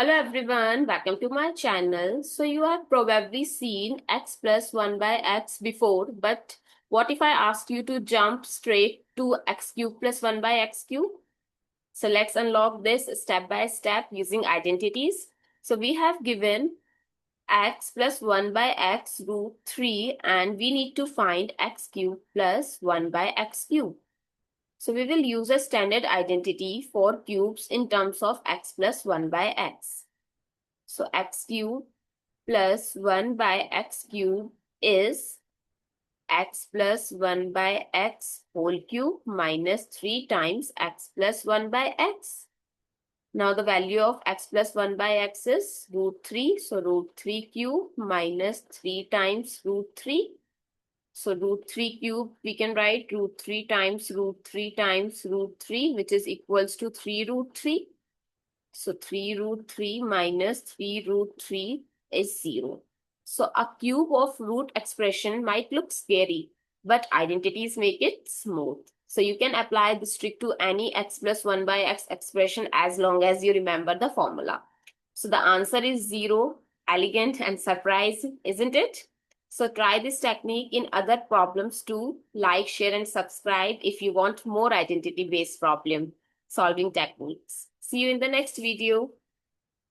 Hello everyone, welcome to my channel. So you have probably seen x plus 1 by x before, but what if I asked you to jump straight to x cube plus 1 by x cube? So let's unlock this step by step using identities. So we have given x plus 1 by x root 3 and we need to find x cube plus 1 by x cube. So we will use a standard identity for cubes in terms of x plus 1 by x. So x cube plus 1 by x cube is x plus 1 by x whole cube minus 3 times x plus 1 by x. Now the value of x plus 1 by x is root 3. So root 3 cube minus 3 times root 3. So root 3 cube, we can write root 3 times root 3 times root 3, which is equals to 3 root 3. So 3 root 3 minus 3 root 3 is 0. So a cube of root expression might look scary, but identities make it smooth. So you can apply this trick to any x plus 1 by x expression as long as you remember the formula. So the answer is 0. Elegant and surprising, isn't it? So try this technique in other problems too. Like, share and subscribe if you want more identity-based problem solving techniques. See you in the next video.